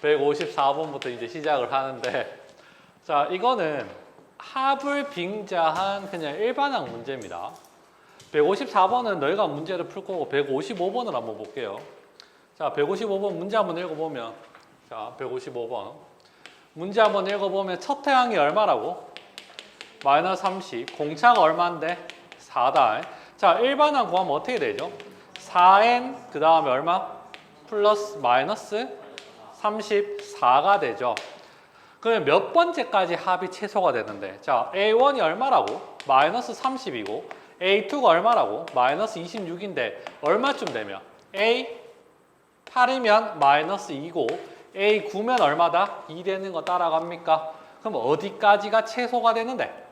154번부터 이제 시작을 하는데, 자, 이거는 합을 빙자한 그냥 일반항 문제입니다. 154번은 너희가 문제를 풀 거고 155번을 한번 볼게요. 자, 155번 문제 한번 읽어보면, 자, 155번 문제 한번 읽어보면 첫 태항이 얼마라고? 마이너스 30. 공차가 얼마인데? 4다. 자, 일반항 구하면 어떻게 되죠? 4n 그 다음에 얼마? 플러스 마이너스 34가 되죠. 그러면 몇 번째까지 합이 최소가 되는데, 자, A1이 얼마라고? 마이너스 30이고 A2가 얼마라고? 마이너스 26인데 얼마쯤 되면? A8이면 마이너스 2고 A9면 얼마다? 2 되는 거 따라갑니까? 그럼 어디까지가 최소가 되는데?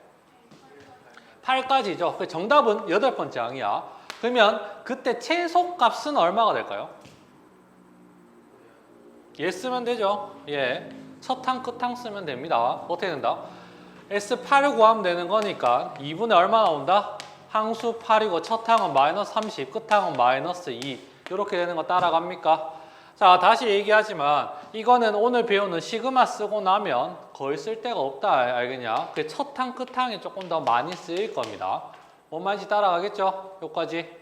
8까지죠. 정답은 8번째 항이야. 그러면 그때 최소값은 얼마가 될까요? 얘 쓰면 되죠. 예. 첫 항, 끝 항 쓰면 됩니다. 어떻게 된다? S8을 구하면 되는 거니까 2분의 얼마 나온다? 항수 8이고 첫 항은 마이너스 30, 끝 항은 마이너스 2. 이렇게 되는 거 따라갑니까? 자, 다시 얘기하지만 이거는 오늘 배우는 시그마 쓰고 나면 거의 쓸 데가 없다. 알겠냐? 그 첫 항, 끝 항이 조금 더 많이 쓰일 겁니다. 뭔 말인지 따라가겠죠? 여기까지.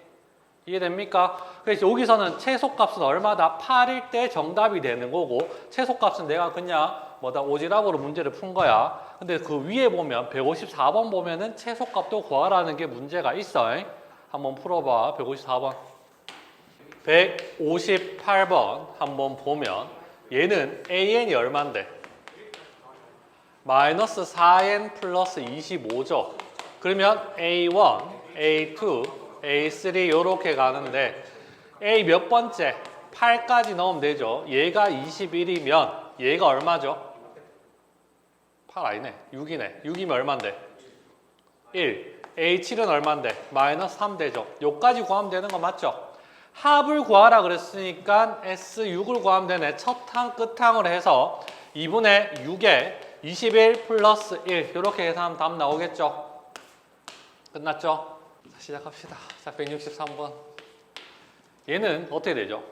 이해됩니까? 그래서 여기서는 최소값은 얼마다? 8일 때 정답이 되는 거고, 최소값은 내가 그냥 뭐다 오지랖으로 문제를 푼 거야. 근데 그 위에 보면 154번 보면은 최소값도 구하라는 게 문제가 있어. 한번 풀어봐. 154번. 158번 한번 보면 얘는 AN이 얼만데? 마이너스 4N 플러스 25죠. 그러면 A1, A2, A3 이렇게 가는데 A 몇 번째? 8까지 넣으면 되죠. 얘가 21이면 얘가 얼마죠? 8 아니네. 6이네. 6이면 얼만데? 1. A7은 얼만데? 마이너스 3 되죠. 요까지 구하면 되는 거 맞죠? 합을 구하라 그랬으니까 S6을 구하면 되네. 첫 항, 끝 항으로 해서 2분의 6에 21 플러스 1 이렇게 계산하면 답 나오겠죠? 끝났죠? 자, 시작합시다. 자, 163번. 얘는 어떻게 되죠?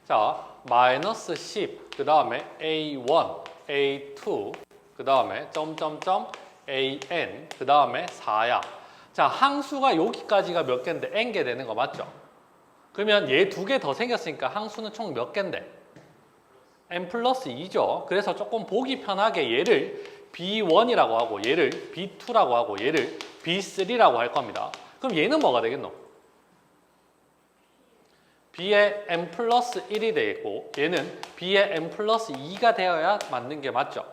자, 마이너스 10, 그 다음에 A1, A2, 그 다음에 점점점 AN, 그 다음에 4야. 자, 항수가 여기까지가 몇 개인데 N개 되는 거 맞죠? 그러면 얘 2개 더 생겼으니까 항수는 총 몇 개인데? N 플러스 2죠. 그래서 조금 보기 편하게 얘를 B1이라고 하고 얘를 B2라고 하고 얘를 B3라고 할 겁니다. 그럼 얘는 뭐가 되겠노? B의 N 플러스 1이 되겠고 얘는 B의 N 플러스 2가 되어야 맞는 게 맞죠?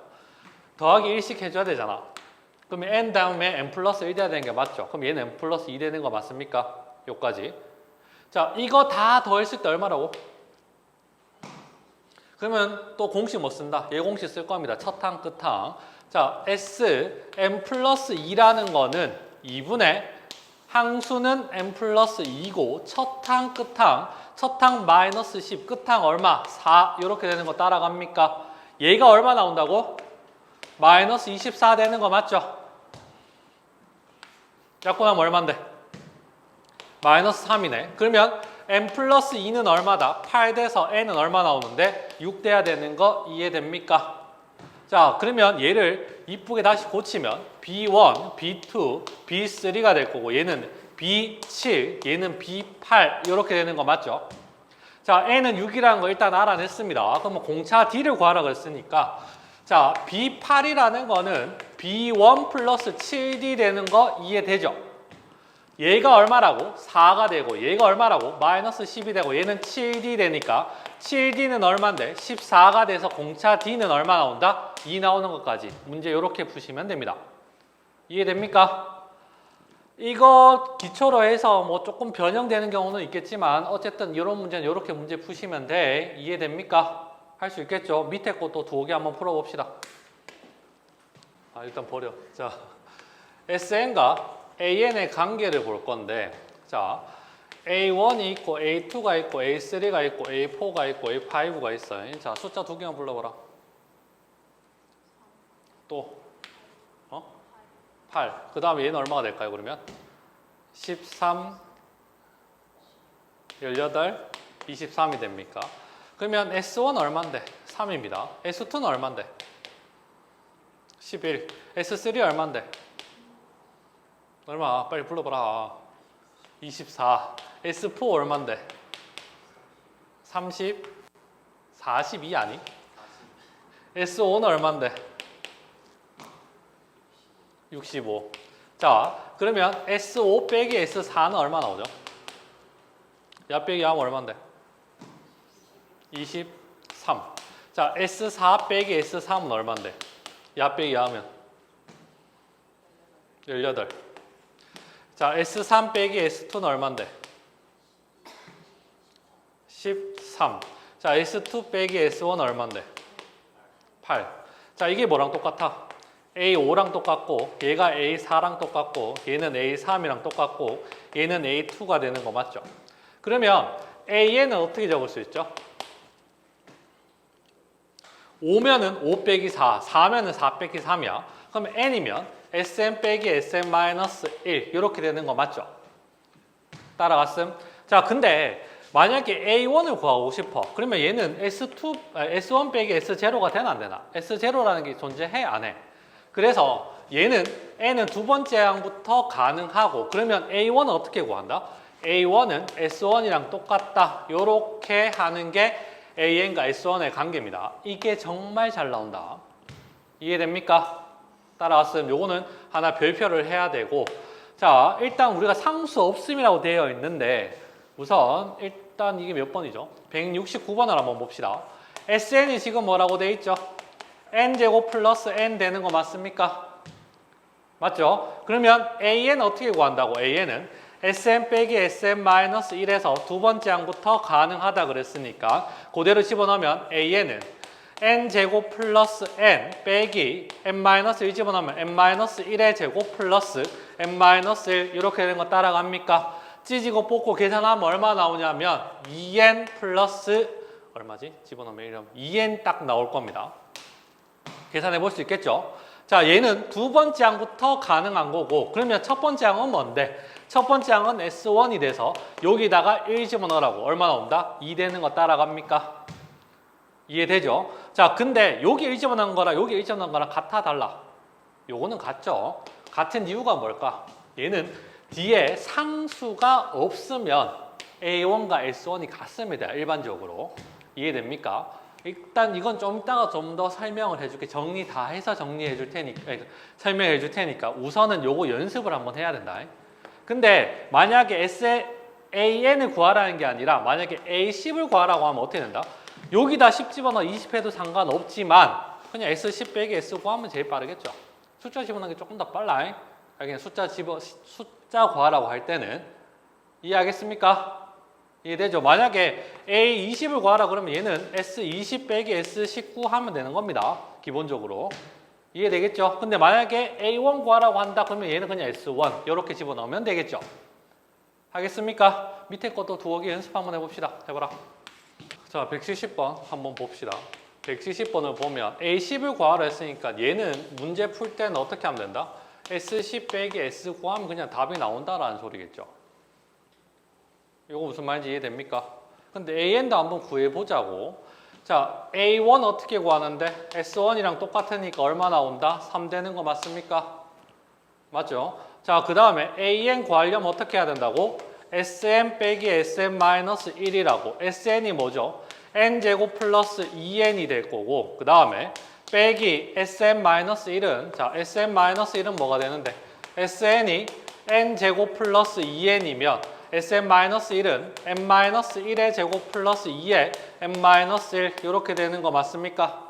더하기 1씩 해줘야 되잖아. 그럼 N 다음에 N 플러스 1 돼야 되는 게 맞죠? 그럼 얘는 N 플러스 2 되는 거 맞습니까? 요까지. 자, 이거 다 더했을 때 얼마라고? 그러면 또 공식 못 쓴다. 얘 공식 쓸 겁니다. 첫 항, 끝 항. 자, S, N 플러스 2라는 거는 2분의 항수는 N 플러스 2고 첫 항, 끝 항. 첫 항 마이너스 10, 끝 항 얼마? 4. 이렇게 되는 거 따라갑니까? 얘가 얼마 나온다고? 마이너스 24 되는 거 맞죠? 약분하면 얼만데? 마이너스 3이네. 그러면 N 플러스 2는 얼마다? 8 돼서 N은 얼마 나오는데? 6 돼야 되는 거 이해됩니까? 자, 그러면 얘를 이쁘게 다시 고치면 B1, B2, B3가 될 거고 얘는 B7, 얘는 B8 이렇게 되는 거 맞죠? 자, N은 6이라는 거 일단 알아냈습니다. 그러면 공차 D를 구하라 그랬으니까 자, B8이라는 거는 B1 플러스 7D 되는 거 이해되죠? 얘가 얼마라고? 4가 되고 얘가 얼마라고? 마이너스 10이 되고 얘는 7D 되니까 7D는 얼마인데? 14가 돼서 공차 D는 얼마 나온다? 2 나오는 것까지 문제 이렇게 푸시면 됩니다. 이해됩니까? 이거 기초로 해서 뭐 조금 변형되는 경우는 있겠지만 어쨌든 이런 문제는 이렇게 문제 푸시면 돼. 이해됩니까? 할 수 있겠죠? 밑에 것도 2개 한번 풀어봅시다. 아, 일단 버려. 자, SN과 AN의 관계를 볼 건데 자, A1이 있고 A2가 있고 A3가 있고 A4가 있고 A5가 있어요. 자, 숫자 2개만 불러봐라. 또 8. 그 다음에 얘는 얼마가 될까요? 그러면 13, 18, 23이 됩니까? 그러면 S1 얼마인데? 3입니다. S2는 얼만데? 11. S3 얼만데? 얼마? 빨리 불러봐라. 24. S4 얼만데? 30. 42 아니? S5는 얼만데? 65. 자, 그러면 S5 빼기 S4는 얼마 나오죠? 야 빼기 하면 얼만데? 23. 자, S4 빼기 S3은 얼만데? 야 빼기 하면 18. 자, S3 빼기 S2는 얼만데? 13. 자, S2 빼기 S1은 얼만데? 8. 자, 이게 뭐랑 똑같아? A5랑 똑같고 얘가 A4랑 똑같고 얘는 A3이랑 똑같고 얘는 A2가 되는 거 맞죠? 그러면 AN은 어떻게 적을 수 있죠? 5면은 5 빼기 4, 4면은 4 빼기 3이야. 그럼 N이면 SM 빼기 SM-1 이렇게 되는 거 맞죠? 따라갔음? 자, 근데 만약에 A1을 구하고 싶어. 그러면 얘는 S1 빼기 S0가 되나 안 되나? S0라는 게 존재해? 안 해? 그래서 얘는 N은 두 번째 항부터 가능하고 그러면 A1은 어떻게 구한다? A1은 S1이랑 똑같다. 요렇게 하는 게 AN과 S1의 관계입니다. 이게 정말 잘 나온다. 이해됩니까? 따라왔으면 요거는 하나 별표를 해야 되고 자, 일단 우리가 상수 없음이라고 되어 있는데 우선 일단 이게 몇 번이죠? 169번을 한번 봅시다. SN이 지금 뭐라고 돼 있죠? n제곱 플러스 n 되는 거 맞습니까? 맞죠? 그러면 AN 어떻게 구한다고? AN은 SM 빼기 SM-1에서 두 번째 항부터 가능하다 그랬으니까 그대로 집어넣으면 AN은 n제곱 플러스 n 빼기 n-1 집어넣으면 n-1의 제곱 플러스 n-1 이렇게 되는 거 따라갑니까? 찢고 뽑고 계산하면 얼마 나오냐면 2n 플러스 얼마지? 집어넣으면 이러면 2n 딱 나올 겁니다. 계산해 볼 수 있겠죠? 자, 얘는 두 번째 항부터 가능한 거고 그러면 첫 번째 항은 뭔데? 첫 번째 항은 S1이 돼서 여기다가 1 집어넣으라고 얼마 나온다? 2 되는 거 따라갑니까? 이해되죠? 자, 근데 여기 1 집어넣은 거랑 여기 1 집어넣은 거랑 같아 달라? 요거는 같죠? 같은 이유가 뭘까? 얘는 뒤에 상수가 없으면 A1과 S1이 같습니다. 일반적으로. 이해됩니까? 일단 이건 좀 이따가 좀 더 설명을 해줄게. 정리 다 해서 정리해 줄 테니까, 설명해 줄 테니까 우선은 요거 연습을 한번 해야 된다. 근데 만약에 AN을 구하라는 게 아니라 만약에 A10을 구하라고 하면 어떻게 된다? 여기다 10 집어넣어 20 해도 상관없지만 그냥 S10 빼기 S 구하면 제일 빠르겠죠. 숫자 집어넣는 게 조금 더 빨라. 그냥 숫자 구하라고 할 때는 이해하겠습니까? 이해되죠? 만약에 A20을 구하라 그러면 얘는 S20 빼기 S19 하면 되는 겁니다. 기본적으로. 이해되겠죠? 근데 만약에 A1 구하라고 한다 그러면 얘는 그냥 S1 이렇게 집어넣으면 되겠죠? 하겠습니까? 밑에 것도 두어 개 연습 한번 해봅시다. 해봐라. 자, 170번 한번 봅시다. 170번을 보면 A10을 구하라 했으니까 얘는 문제 풀 때는 어떻게 하면 된다? S10 빼기 S 구하면 그냥 답이 나온다라는 소리겠죠. 이거 무슨 말인지 이해됩니까? 근데 AN도 한번 구해보자고. 자, A1 어떻게 구하는데? S1이랑 똑같으니까 얼마 나온다? 3 되는 거 맞습니까? 맞죠? 자, 그 다음에 AN 구하려면 어떻게 해야 된다고? SM 빼기 SM-1이라고. SN이 뭐죠? N제곱 플러스 2N이 될 거고 그 다음에 빼기 SM-1은 자, SM-1은 뭐가 되는데? SN이 N제곱 플러스 2N이면 SM-1은 n-1의 제곱 플러스 2의 n-1 이렇게 되는 거 맞습니까?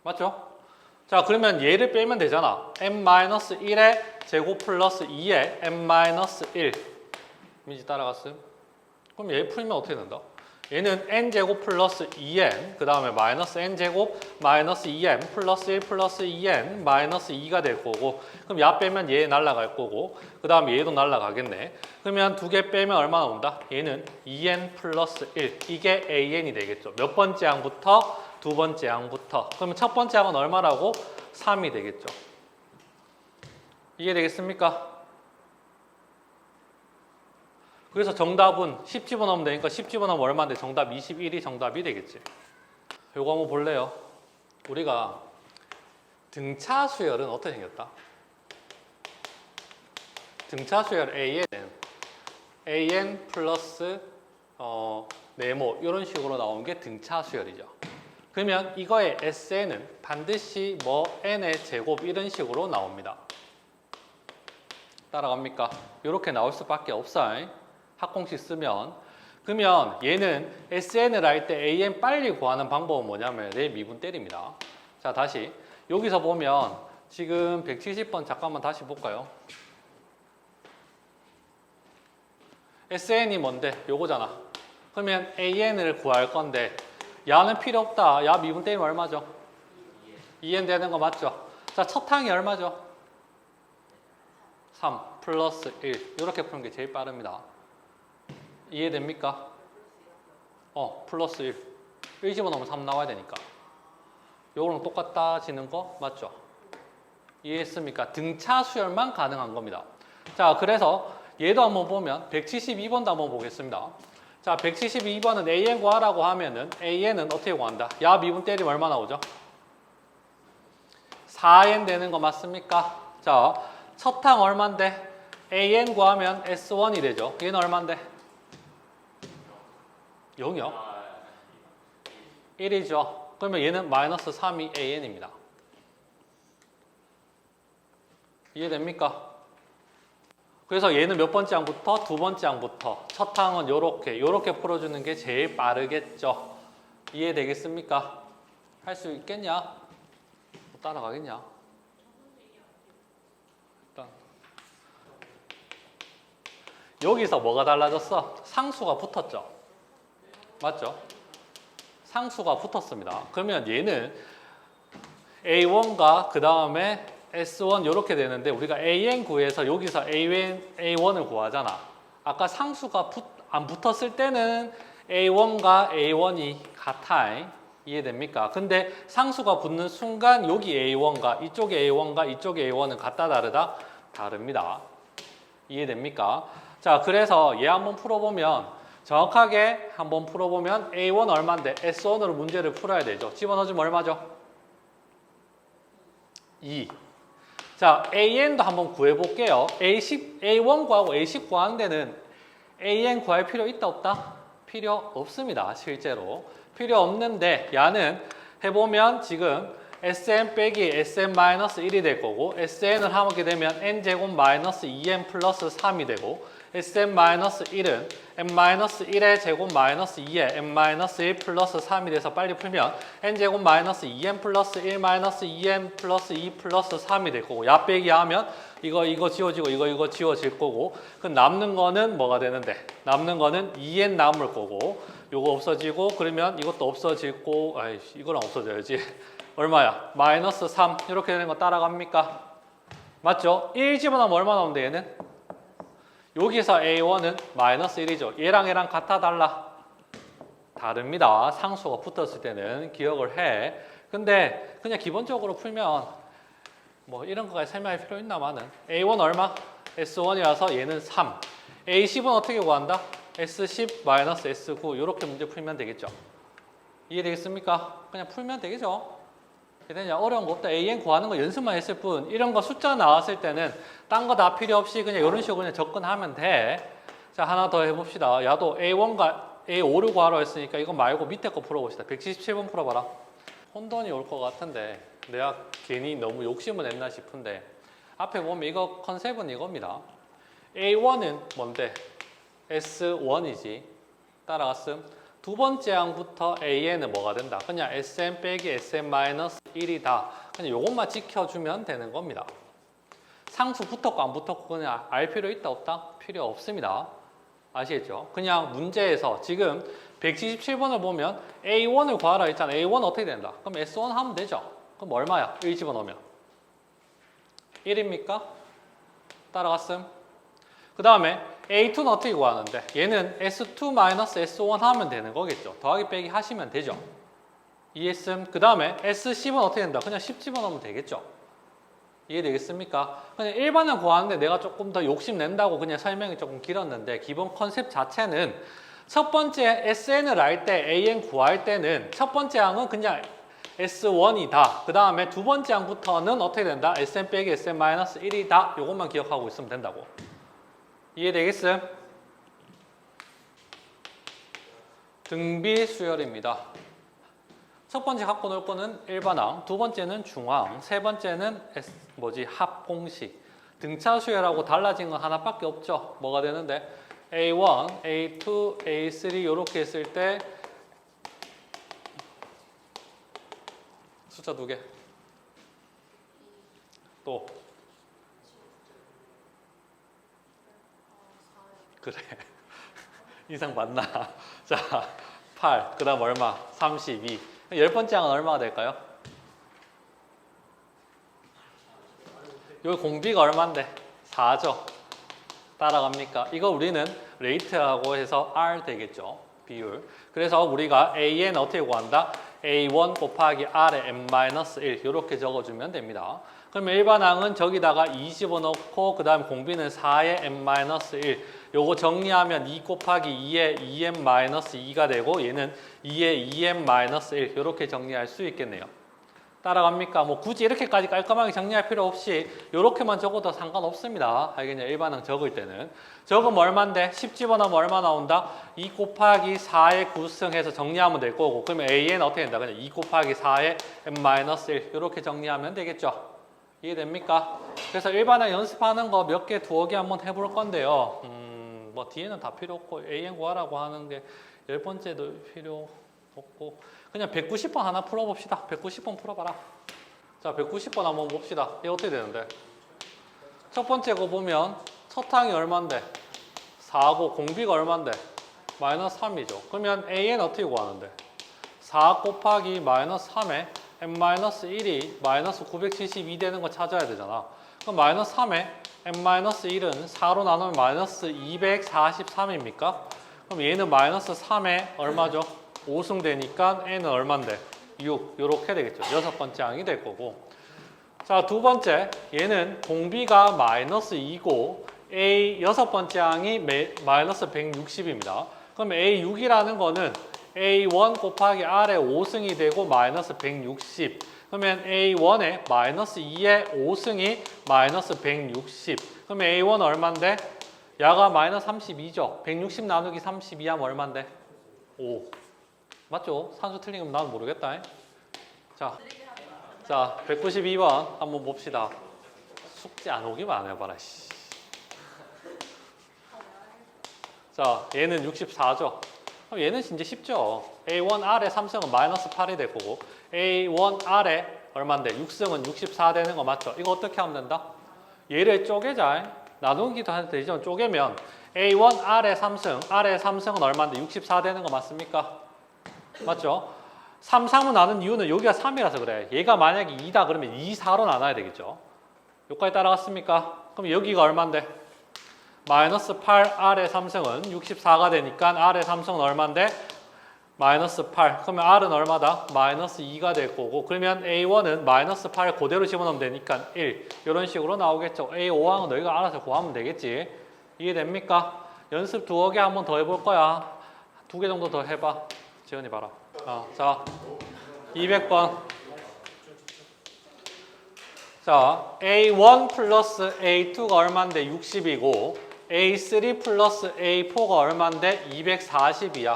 맞죠? 자, 그러면 얘를 빼면 되잖아. n-1의 제곱 플러스 2의 n-1 민지 따라갔음? 그럼 얘 풀면 어떻게 된다? 얘는 n제곱 플러스 2n 그 다음에 마이너스 n제곱 마이너스 2n 플러스 1 플러스 2n 마이너스 2가 될 거고 그럼 야 빼면 얘 날라갈 거고 그 다음에 얘도 날라가겠네. 그러면 두 개 빼면 얼마 나온다? 얘는 2n 플러스 1 이게 AN이 되겠죠. 몇 번째 항부터? 두 번째 항부터. 그러면 첫 번째 항은 얼마라고? 3이 되겠죠. 이해되겠습니까? 그래서 정답은 10 집어넣으면 되니까 10 집어넣으면 얼마인데 정답 21이 정답이 되겠지. 요거 한번 볼래요? 우리가 등차 수열은 어떻게 생겼다? 등차 수열 AN은 AN 플러스 네모 이런 식으로 나오는 게 등차 수열이죠. 그러면 이거의 SN은 반드시 뭐 N의 제곱 이런 식으로 나옵니다. 따라갑니까? 이렇게 나올 수밖에 없어요. 합공식 쓰면. 그러면 얘는 SN을 할 때 AN 빨리 구하는 방법은 뭐냐면 내 미분 때립니다. 자, 다시 여기서 보면 지금 170번 잠깐만 다시 볼까요? SN이 뭔데? 요거잖아. 그러면 AN을 구할 건데 야는 필요 없다. 야 미분 때리면 얼마죠? 2N 되는 거 맞죠? 자, 첫 항이 얼마죠? 3 플러스 1 이렇게 푸는 게 제일 빠릅니다. 이해됩니까? 플러스 1 집어넣으면 3 나와야 되니까 요거랑 똑같아지는 거 맞죠? 이해했습니까? 등차 수열만 가능한 겁니다. 자, 그래서 얘도 한번 보면 172번도 한번 보겠습니다. 자, 172번은 AN 구하라고 하면은 AN은 어떻게 구한다? 야 미분 때리면 얼마 나오죠? 4N 되는 거 맞습니까? 자, 첫 항 얼만데? AN 구하면 S1이 되죠. 얘는 얼만데? 0이요? 1이죠. 그러면 얘는 마이너스 3이 AN입니다. 이해됩니까? 그래서 얘는 몇 번째 항부터? 두 번째 항부터. 첫 항은 요렇게 풀어주는 게 제일 빠르겠죠. 이해되겠습니까? 할 수 있겠냐? 따라가겠냐? 일단 여기서 뭐가 달라졌어? 상수가 붙었죠. 맞죠? 상수가 붙었습니다. 그러면 얘는 A1과 그 다음에 S1 이렇게 되는데 우리가 AN 구해서 여기서 A1을 구하잖아. 아까 상수가 안 붙었을 때는 A1과 A1이 같아. 이해됩니까? 근데 상수가 붙는 순간 여기 A1과 이쪽에 A1과 이쪽에 A1은 같다 다르다? 다릅니다. 이해됩니까? 자, 그래서 얘 한번 풀어보면 정확하게 한번 풀어보면 A1 얼마인데 S1으로 문제를 풀어야 되죠. 집어넣어주면 얼마죠? 2. 자, AN도 한번 구해볼게요. A1 구하고 A10 구하는 데는 AN 구할 필요 있다 없다? 필요 없습니다. 실제로. 필요 없는데 야는 해보면 지금 SN 빼기 SN 마이너스 1이 될 거고 SN을 하게 되면 N제곱 마이너스 2N 플러스 3이 되고 SN 마이너스 1은 N 마이너스 1의 제곱 마이너스 2에 N 마이너스 1 플러스 3이 돼서 빨리 풀면 N제곱 마이너스 2N 플러스 1 마이너스 2N 플러스 2 플러스 3이 될 거고 야 빼기 하면 이거 지워지고 이거 지워질 거고 그 남는 거는 뭐가 되는데 남는 거는 2N 남을 거고 요거 없어지고 그러면 이것도 없어지고 이거랑 없어져야지 얼마야? 마이너스 3 이렇게 되는 거 따라갑니까? 맞죠? 1 집어넣으면 얼마 나오는데 얘는? 여기서 A1은 마이너스 1이죠. 얘랑 같아 달라? 다릅니다. 상수가 붙었을 때는 기억을 해. 근데 그냥 기본적으로 풀면 뭐 이런 거까지 설명할 필요 있나마는 A1 얼마? S1이라서 얘는 3. A10은 어떻게 구한다? S10 마이너스 S9 이렇게 문제 풀면 되겠죠. 이해되겠습니까? 그냥 풀면 되겠죠. 되냐? 어려운 거 없다. AN 구하는 거 연습만 했을 뿐 이런 거 숫자 나왔을 때는 딴 거 다 필요 없이 그냥 이런 식으로 그냥 접근하면 돼. 자, 하나 더 해봅시다. 야도 A1과 A5를 구하러 했으니까 이거 말고 밑에 거 풀어봅시다. 177번 풀어봐라. 혼돈이 올 것 같은데 내가 괜히 너무 욕심을 냈나 싶은데 앞에 보면 이거 컨셉은 이겁니다. A1은 뭔데? S1이지. 따라갔음? 두 번째 항부터 AN은 뭐가 된다? 그냥 SM 빼기 SM 마이너스 1이다. 그냥 이것만 지켜주면 되는 겁니다. 상수 붙었고 안 붙었고 그냥 알 필요 있다 없다? 필요 없습니다. 아시겠죠? 그냥 문제에서 지금 177번을 보면 A1을 구하라 했잖아. A1 어떻게 된다? 그럼 S1 하면 되죠. 그럼 얼마야? 1 집어넣으면 1입니까? 따라갔음? 그 다음에 A2는 어떻게 구하는데? 얘는 S2-S1 하면 되는 거겠죠. 더하기 빼기 하시면 되죠. 이해했음? 그 다음에 S10은 어떻게 된다? 그냥 10 집어넣으면 되겠죠. 이해되겠습니까? 그냥 일반은 구하는데 내가 조금 더 욕심낸다고 그냥 설명이 조금 길었는데 기본 컨셉 자체는 첫 번째 SN을 알 때 AN 구할 때는 첫 번째 항은 그냥 S1이다. 그 다음에 두 번째 항부터는 어떻게 된다? SN 빼기 SN-1이다. 이것만 기억하고 있으면 된다고. 이해되겠음? 등비 수열입니다. 첫 번째 갖고 놀 거는 일반항, 두 번째는 중항, 세 번째는 합공식. 등차 수열하고 달라진 건 하나밖에 없죠. 뭐가 되는데 A1, A2, A3 이렇게 했을 때 숫자 두 개. 또 그래. 이상 맞나? 자, 8. 그 다음 얼마? 32. 열 번째 항은 얼마가 될까요? 여기 공비가 얼마인데? 4죠. 따라갑니까? 이거 우리는 레이트라고 해서 R 되겠죠. 비율. 그래서 우리가 AN 어떻게 구한다? A1 곱하기 R의 n-1 이렇게 적어주면 됩니다. 그러면 일반항은 저기다가 2 집어넣고 그 다음 공비는 4의 n-1 요거 정리하면 2 곱하기 2의 2n-2가 되고 얘는 2의 2n-1 이렇게 정리할 수 있겠네요. 따라갑니까? 뭐 굳이 이렇게까지 깔끔하게 정리할 필요 없이 이렇게만 적어도 상관없습니다. 알겠냐? 일반항 적을 때는. 적으면 얼마인데? 10 집어넣으면 얼마 나온다? 2 곱하기 4의 9승 해서 정리하면 될 거고 그러면 AN 어떻게 된다? 그냥 2 곱하기 4의 n-1 이렇게 정리하면 되겠죠? 이해됩니까? 그래서 일반항 연습하는 거 몇 개, 두어 개 한번 해볼 건데요. 뭐 뒤에는 다 필요 없고 AN 구하라고 하는 게 10번째도 필요 없고 그냥 190번 하나 풀어봅시다. 190번 풀어봐라. 자, 190번 한번 봅시다. 이게 어떻게 되는데? 첫 번째 거 보면 첫 항이 얼만데? 4고 공비가 얼만데? 마이너스 3이죠. 그러면 AN 어떻게 구하는데? 4 곱하기 마이너스 3에 n-1이 마이너스 972 되는 거 찾아야 되잖아. 그럼 마이너스 3에 n-1은 4로 나누면 마이너스 243입니까? 그럼 얘는 마이너스 3에 얼마죠? 5승 되니까 n은 얼만데? 6 이렇게 되겠죠. 여섯 번째 항이 될 거고. 자, 두 번째 얘는 공비가 마이너스 2고 A 여섯 번째 항이 마이너스 160입니다. 그럼 A6이라는 거는 A1 곱하기 R의 5승이 되고 마이너스 160. 그러면 A1에 마이너스 2의 5승이 마이너스 160. 그러면 A1 얼만데? 야가 마이너스 32죠. 160 나누기 32 하면 얼만데? 5. 맞죠? 산수 틀린 건 나는 모르겠다. 자, 192번 한번 봅시다. 숙제 안 오기만 안 해봐라. 자, 얘는 64죠. 그럼 얘는 진짜 쉽죠. A1R의 3승은 마이너스 8이 될 거고 A1R의 얼만데? 6승은 64 되는 거 맞죠? 이거 어떻게 하면 된다? 얘를 쪼개자. 나누기도 해도 되지만 쪼개면 A1R의 3승, R의 3승은 얼만데? 64 되는 거 맞습니까? 맞죠? 3, 3은 나눈 이유는 여기가 3이라서 그래. 얘가 만약에 2다 그러면 2, 4로 나눠야 되겠죠. 여기까지 따라갔습니까? 그럼 여기가 얼만데? 마이너스 8 R의 3승은 64가 되니까 R의 3승은 얼만데? 마이너스 8. 그러면 R은 얼마다? 마이너스 2가 될 거고 그러면 A1은 마이너스 8 그대로 집어넣으면 되니까 1. 이런 식으로 나오겠죠. A5항은 너희가 알아서 구하면 되겠지. 이해됩니까? 연습 두어 개 한번 더 해볼 거야. 2개 정도 더 해봐. 지현이 봐라. 자, 200번. 자, A1 플러스 A2가 얼만데? 60이고 A3 플러스 A4가 얼만데? 240이야.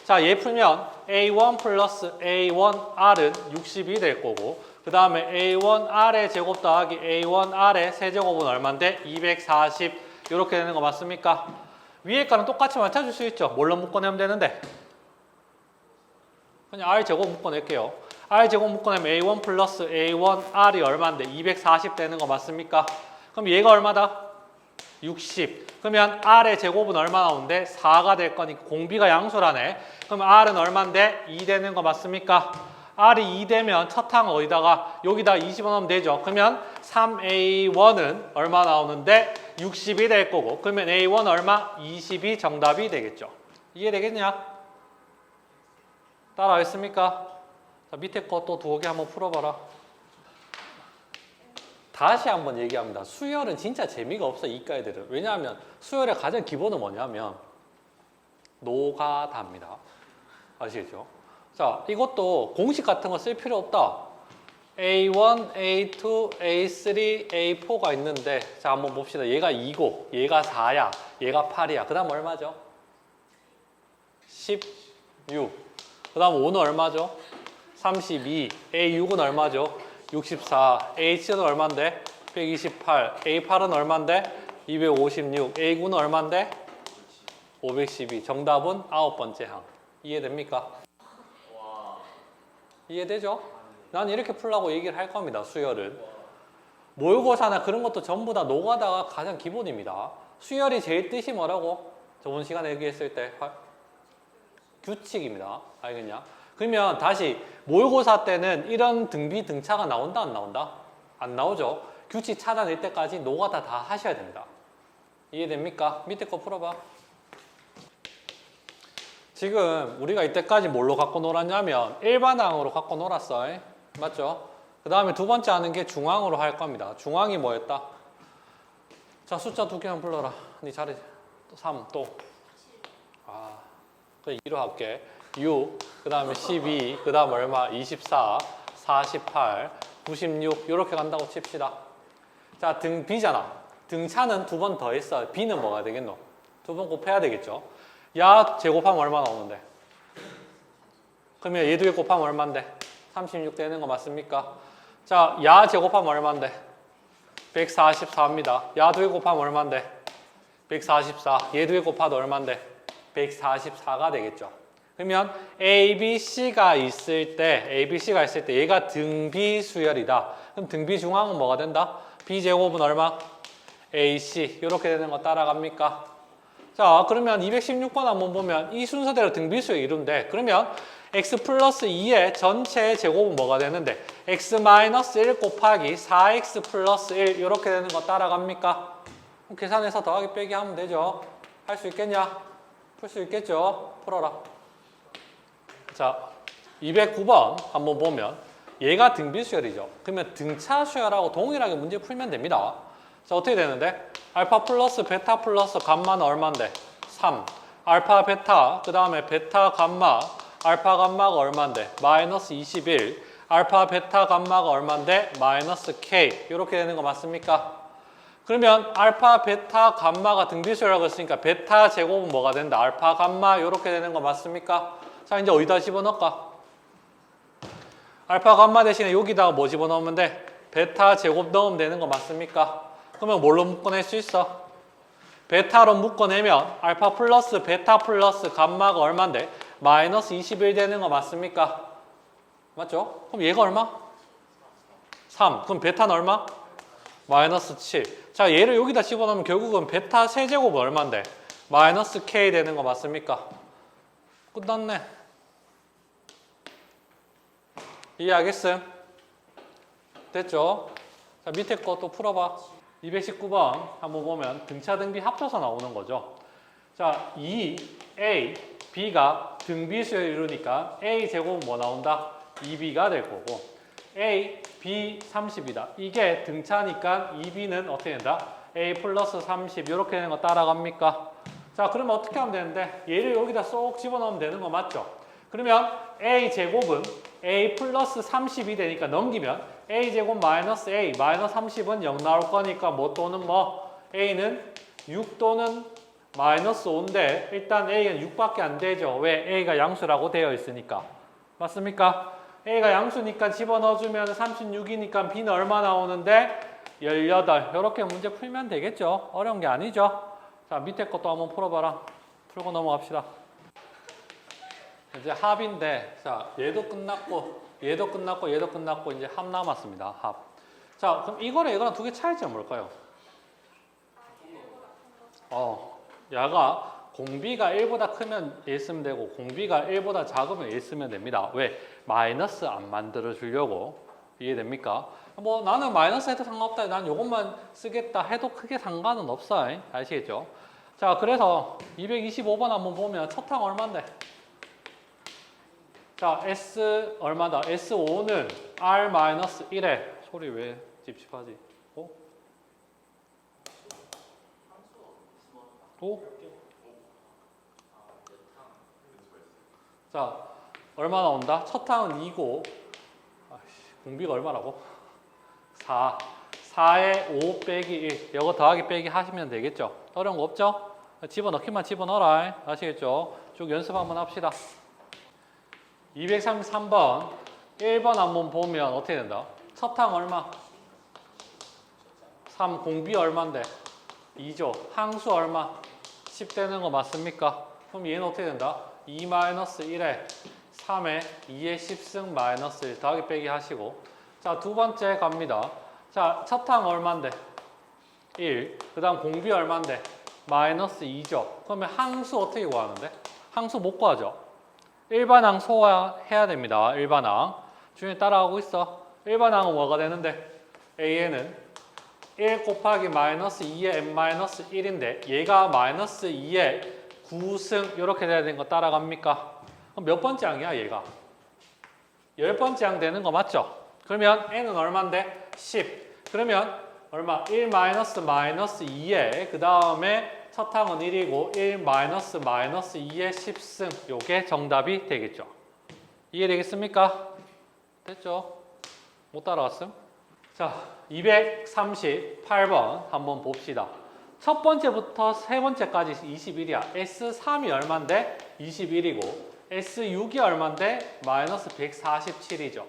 자, 얘 풀면 A1 플러스 A1R은 60이 될 거고 그 다음에 A1R의 제곱 더하기 A1R의 세제곱은 얼만데? 240 이렇게 되는 거 맞습니까? 위에 거랑 똑같이 맞춰줄 수 있죠. 뭘로 묶어내면 되는데? 그냥 R 제곱 묶어낼게요. R 제곱 묶어내면 A1 플러스 A1R이 얼마인데? 240 되는 거 맞습니까? 그럼 얘가 얼마다? 60. 그러면 R의 제곱은 얼마 나오는데? 4가 될 거니까 공비가 양수라네. 그럼 R은 얼마인데? 2 되는 거 맞습니까? R이 2 되면 첫 항 어디다가? 여기다 2 집어넣으면 되죠. 그러면 3A1은 얼마 나오는데? 60이 될 거고 그러면 A1 얼마? 20이 정답이 되겠죠. 이해되겠냐? 따라하겠습니까? 자, 밑에 거 또 두어 개 한번 풀어봐라. 다시 한번 얘기합니다. 수열은 진짜 재미가 없어, 이과 애들은. 왜냐하면 수열의 가장 기본은 뭐냐면 노가다입니다. 아시겠죠? 자, 이것도 공식 같은 거 쓸 필요 없다. A1, A2, A3, A4가 있는데 자, 한번 봅시다. 얘가 2고 얘가 4야. 얘가 8이야. 그 다음 얼마죠? 16. 그 다음 5는 얼마죠? 32. A6은 얼마죠? 64. A7은 얼만데? 128. A8은 얼만데? 256. A9는 얼만데? 512. 정답은 9번째 항. 이해됩니까? 이해되죠? 난 이렇게 풀라고 얘기를 할 겁니다. 수열은. 모의고사나 그런 것도 전부 다 노가다가 가장 기본입니다. 수열이 제일 뜻이 뭐라고? 저번 시간에 얘기했을 때 규칙입니다. 알겠냐? 그러면 다시 모의고사 때는 이런 등비 등차가 나온다 안 나온다? 안 나오죠. 규칙 찾아낼 때까지 노가다 다 하셔야 됩니다. 이해됩니까? 밑에 거 풀어봐. 지금 우리가 이때까지 뭘로 갖고 놀았냐면 일반항으로 갖고 놀았어. 맞죠? 그 다음에 두 번째 하는 게 중항으로 할 겁니다. 중항이 뭐였다? 자, 숫자 두 개만 불러라. 네 잘해. 3 또. 아, 그래 2로 할게. 6, 그 다음에 12, 그 다음 얼마? 24, 48, 96 이렇게 간다고 칩시다. 자, 등 B잖아. 등차는 두 번 더 했어. B는 뭐가 되겠노? 두 번 곱해야 되겠죠. 야 제곱하면 얼마 나오는데? 그러면 얘 두 개 곱하면 얼만데? 36 되는 거 맞습니까? 자, 야 제곱하면 얼만데? 144입니다. 야 두 개 곱하면 얼만데? 144. 얘 두 개 곱하도 얼만데? 144가 되겠죠. 그러면 A, B, C가 있을 때 얘가 등비 수열이다. 그럼 등비 중항은 뭐가 된다? B 제곱은 얼마? AC 이렇게 되는 거 따라갑니까? 자, 그러면 216번 한번 보면 이 순서대로 등비수의 이루인데 그러면 x 플러스 2의 전체 제곱은 뭐가 되는데 x 마이너스 1 곱하기 4x 플러스 1 이렇게 되는 거 따라갑니까? 계산해서 더하기 빼기 하면 되죠. 할 수 있겠냐? 풀 수 있겠죠? 풀어라. 자, 209번 한번 보면 얘가 등비수열이죠. 그러면 등차 수열하고 동일하게 문제 풀면 됩니다. 자, 어떻게 되는데? 알파 플러스 베타 플러스 감마는 얼만데? 3. 알파 베타, 그 다음에 베타 감마, 알파 감마가 얼만데? 마이너스 21. 알파 베타 감마가 얼만데? 마이너스 K. 이렇게 되는 거 맞습니까? 그러면 알파 베타 감마가 등비수열이라고 했으니까 베타 제곱은 뭐가 된다? 알파 감마 이렇게 되는 거 맞습니까? 자, 이제 어디다 집어넣을까? 알파 감마 대신에 여기다가 뭐 집어넣으면 돼? 베타 제곱 넣으면 되는 거 맞습니까? 그러면 뭘로 묶어낼 수 있어? 베타로 묶어내면 알파 플러스 베타 플러스 감마가 얼만데? 마이너스 21 되는 거 맞습니까? 맞죠? 그럼 얘가 얼마? 3. 그럼 베타는 얼마? 마이너스 7. 자, 얘를 여기다 집어넣으면 결국은 베타 세제곱은 얼만데? 마이너스 K 되는 거 맞습니까? 끝났네. 이해하겠음? 됐죠? 자, 밑에 거 또 풀어봐. 219번 한번 보면 등차 등비 합쳐서 나오는 거죠. 자, 2A, B가 등비수열 이루니까 A 제곱은 뭐 나온다? 2B가 될 거고 A, B 30이다. 이게 등차니까 2B는 어떻게 된다? A 플러스 30 이렇게 되는 거 따라갑니까? 자, 그러면 어떻게 하면 되는데 얘를 여기다 쏙 집어넣으면 되는 거 맞죠? 그러면 A 제곱은 A 플러스 30이 되니까 넘기면 A 제곱 마이너스 A 마이너스 30은 0 나올 거니까 뭐 또는 뭐 A는 6 또는 마이너스 5인데 일단 A는 6밖에 안 되죠. 왜? A가 양수라고 되어 있으니까. 맞습니까? A가 양수니까 집어넣어주면 36이니까 B는 얼마 나오는데? 18. 이렇게 문제 풀면 되겠죠. 어려운 게 아니죠. 자, 밑에 것도 한번 풀어봐라. 풀고 넘어갑시다. 이제 합인데, 자, 얘도 끝났고, 얘도 끝났고, 얘도 끝났고, 이제 합 남았습니다. 합. 자, 그럼 이거랑 이거랑 두 개 차이점은 뭘까요? 야가 공비가 1보다 크면 얘 쓰면 되고, 공비가 1보다 작으면 얘 쓰면 됩니다. 왜? 마이너스 안 만들어 주려고. 이해됩니까? 뭐 나는 마이너스 해도 상관없다. 난 이것만 쓰겠다 해도 크게 상관은 없어. 아시겠죠? 자, 그래서 225번 한번 보면 첫 항 얼마인데? 자, S 얼마다? S5는 R-1에 소리 왜 찝찝하지? 5? 자, 얼마 나온다? 첫 항은 2고 공비가 얼마라고? 4. 4에 5 빼기 1. 이거 더하기 빼기 하시면 되겠죠? 어려운 거 없죠? 집어넣기만 집어넣어라. 아시겠죠? 쭉 연습 한번 합시다. 233번 1번 한번 보면 어떻게 된다? 첫 항 얼마? 3. 공비 얼마인데? 2죠. 항수 얼마? 10 되는 거 맞습니까? 그럼 얘는 어떻게 된다? 2-1에 3에 2의 10승 마이너스 1 더하기 빼기 하시고 자, 두 번째 갑니다. 자, 첫 항 얼마인데? 1. 그 다음 공비 얼마인데? 마이너스 2죠. 그러면 항수 어떻게 구하는데? 항수 못 구하죠. 일반항 소화해야 됩니다. 일반항. 주인이 따라가고 있어. 일반항은 뭐가 되는데? AN은 1 곱하기 마이너스 2의 n-1인데 얘가 마이너스 2의 9승 이렇게 돼야 되는 거 따라갑니까? 그럼 몇 번째 항이야 얘가? 10번째 항 되는 거 맞죠? 그러면 n은 얼마인데? 10. 그러면 얼마? 1 마이너스 2에 그 다음에 첫 항은 1이고 1 마이너스 2의 10승 요게 정답이 되겠죠. 이해되겠습니까? 됐죠? 못 따라왔음? 자, 238번 한번 봅시다. 첫 번째부터 세 번째까지 21이야. S3이 얼만데? 21이고 S6이 얼만데? 마이너스 147이죠.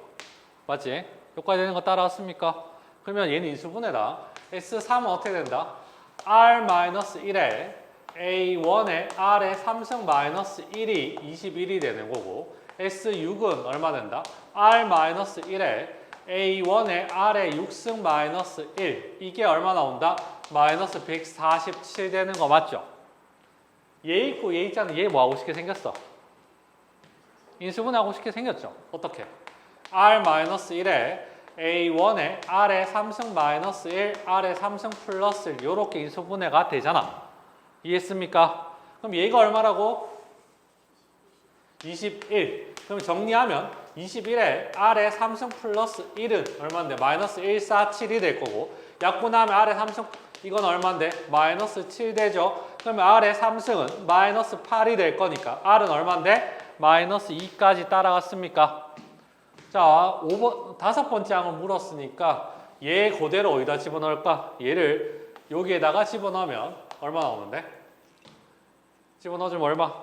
맞지? 여기까지 되는 거 따라왔습니까? 그러면 얘는 인수분해다. S3은 어떻게 된다? R-1에 A1에 R의 3승 마이너스 1이 21이 되는 거고 S6은 얼마 된다? R-1에 A1에 R의 6승 마이너스 1 이게 얼마 나온다? 마이너스 147 되는 거 맞죠? 얘 있고 얘 있잖아. 얘 뭐하고 싶게 생겼어? 인수분해하고 싶게 생겼죠? 어떻게? R-1에 A1에 R의 3승 마이너스 1, R의 3승 플러스 1 요렇게 인수분해가 되잖아. 이해했습니까? 그럼 얘가 얼마라고? 21. 그럼 정리하면 21에 R의 3승 플러스 1은 얼마인데? 마이너스 147이 될 거고 약분하면 R의 3승 이건 얼마인데? 마이너스 7 되죠? 그러면 R의 3승은 마이너스 8이 될 거니까 R은 얼마인데? 마이너스 2까지 따라갔습니까? 자, 5번, 다섯 번째 항을 물었으니까 얘 그대로 어디다 집어넣을까? 얘를 여기에다가 집어넣으면 얼마 나오는데? 집어넣어주면 얼마?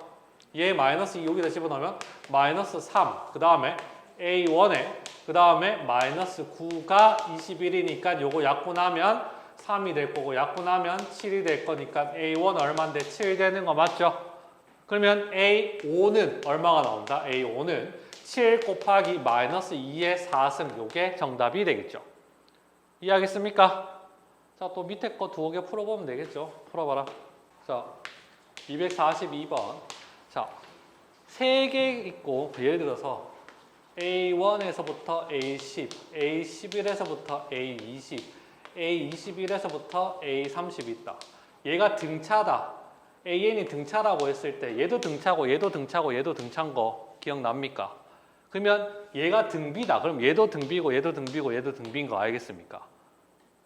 얘 마이너스 2 여기다 집어넣으면 마이너스 3. 그 다음에 A1에 그 다음에 마이너스 9가 21이니까 요거 약분하면 3이 될 거고 약분하면 7이 될 거니까 A1 얼마인데 7 되는 거 맞죠? 그러면 A5는 얼마가 나온다? A5는 7 곱하기 마이너스 2의 4승 요게 정답이 되겠죠. 이해하겠습니까? 자, 또 밑에 거 두어 개 풀어보면 되겠죠. 풀어봐라. 자, 242번. 자, 3개 있고 예를 들어서 A1에서부터 A10, A11에서부터 A20, A21에서부터 A30 있다. 얘가 등차다. AN이 등차라고 했을 때 얘도 등차고 얘도 등차고 얘도 등차인 거 기억납니까? 그러면 얘가 등비다. 그럼 얘도 등비고 얘도 등비고 얘도 등비인 거 알겠습니까?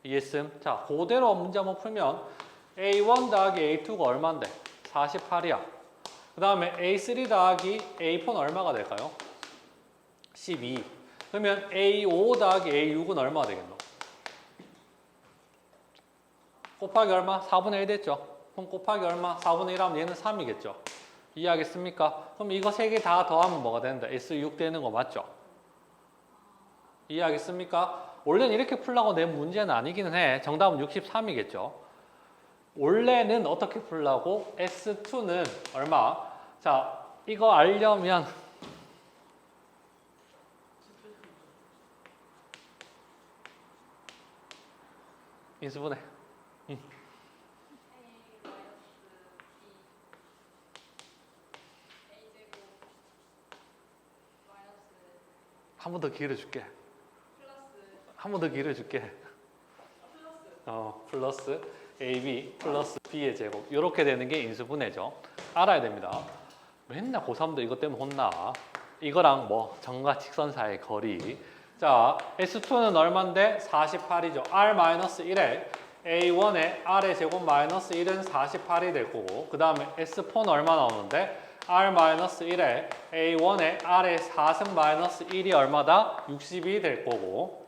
이해했음? 자, 그대로 문제 한번 풀면 A1 더하기 A2가 얼마인데? 48이야. 그 다음에 A3 더하기 A4는 얼마가 될까요? 12. 그러면 A5 더하기 A6은 얼마가 되겠노? 곱하기 얼마? 4분의 1 됐죠? 그럼 곱하기 얼마? 4분의 1 하면 얘는 3이겠죠? 이해하겠습니까? 그럼 이거 세 개 다 더하면 뭐가 되는데? S6 되는 거 맞죠? 이해하겠습니까? 원래는 이렇게 풀라고 낸 문제는 아니기는 해. 정답은 63이겠죠? 원래는 어떻게 풀라고? S2는 얼마? 자, 이거 알려면 인수분해. 한 번 더 기회를 줄게. 한 번 더 기회를 줄게. 플러스 AB 플러스 B의 제곱. 이렇게 되는 게 인수분해죠. 알아야 됩니다. 맨날 고3도 이것 때문에 혼나. 이거랑 뭐 점과 직선 사이의 거리. 자, S2는 얼만데? 48이죠. R-1에 A1의 R의 제곱 마이너스 1은 48이 될 거고 그 다음에 S4는 얼마 나오는데 R-1에 A1의 R의 4승 마이너스 1이 얼마다? 60이 될 거고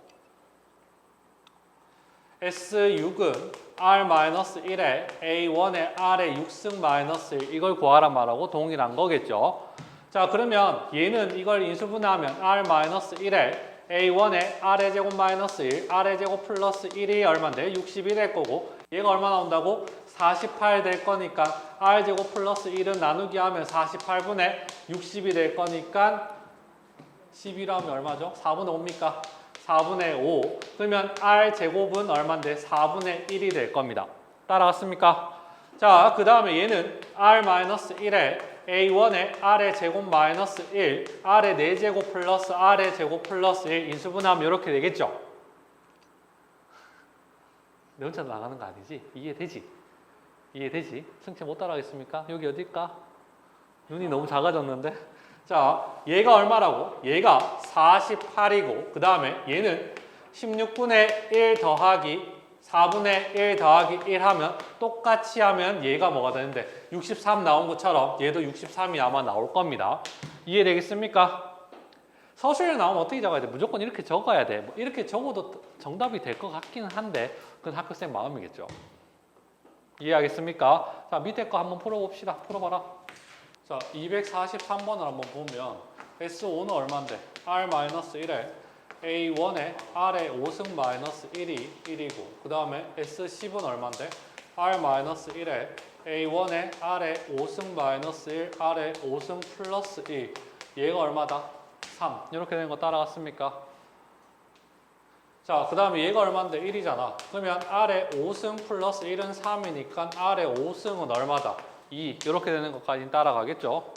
S6은 R-1에 A1의 R의 6승 마이너스 1 이걸 구하란 말하고 동일한 거겠죠. 자 그러면 얘는 이걸 인수분해하면 R-1에 A1의 R의 제곱 마이너스 1, R의 제곱 플러스 1이 얼마인데? 60이 될 거고 얘가 얼마 나온다고? 48 될 거니까 R 제곱 플러스 1은 나누기 하면 48분의 60이 될 거니까 11하면 얼마죠? 4분의 5입니까? 4분의 5 그러면 R 제곱은 얼마인데? 4분의 1이 될 겁니다. 따라갔습니까? 자 그 다음에 얘는 R-1에 A1의 R의 제곱 마이너스 1, R의 4제곱 플러스 R의 제곱 플러스 1 인수분해하면 이렇게 되겠죠? 내 혼자 나가는 거 아니지? 이해되지? 이해되지? 승체 못 따라가겠습니까? 여기 어딜까? 눈이 너무 작아졌는데? 자, 얘가 얼마라고? 얘가 48이고 그 다음에 얘는 16분의 1 더하기 4분의 1 더하기 1 하면 똑같이 하면 얘가 뭐가 되는데 63 나온 것처럼 얘도 63이 아마 나올 겁니다. 이해되겠습니까? 서술에 나오면 어떻게 적어야 돼? 무조건 이렇게 적어야 돼. 뭐 이렇게 적어도 정답이 될 것 같기는 한데 그건 학교생 마음이겠죠. 이해하겠습니까? 자 밑에 거 한번 풀어봅시다. 풀어봐라. 자 243번을 한번 보면 S5는 얼마인데? R-1에 A1에 R의 5승 마이너스 1이 1이고 그 다음에 S10은 얼마인데? R-1에 A1에 R의 5승 마이너스 1, R의 5승 플러스 1 얘가 얼마다? 3 이렇게 되는 거 따라갔습니까? 자 그 다음에 얘가 얼마인데? 1이잖아. 그러면 R의 5승 플러스 1은 3이니까 R의 5승은 얼마다? 2 이렇게 되는 것까지 따라가겠죠?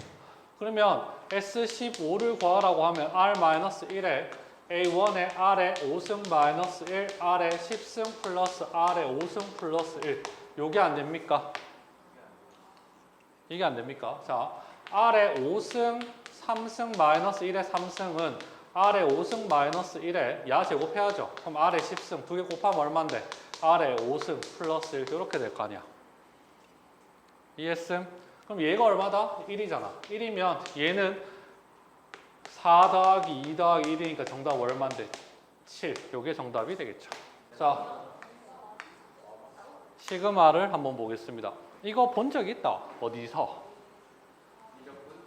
그러면 S15를 구하라고 하면 R-1에 A1의 R의 5승 마이너스 1, R의 10승 플러스 R의 5승 플러스 1 요게 안 됩니까? 이게 안 됩니까? 자, R의 5승 3승 마이너스 1의 3승은 R의 5승 마이너스 1에 야 제곱해야죠. 그럼 R의 10승 두 개 곱하면 얼마인데? R의 5승 플러스 1 이렇게 될 거 아니야. 이해했음? 그럼 얘가 얼마다? 1이잖아. 1이면 얘는 4 더하기 2 더하기 1이니까 정답 얼마인데? 7. 요게 정답이 되겠죠. 자, 시그마를 한번 보겠습니다. 이거 본 적 있다. 어디서?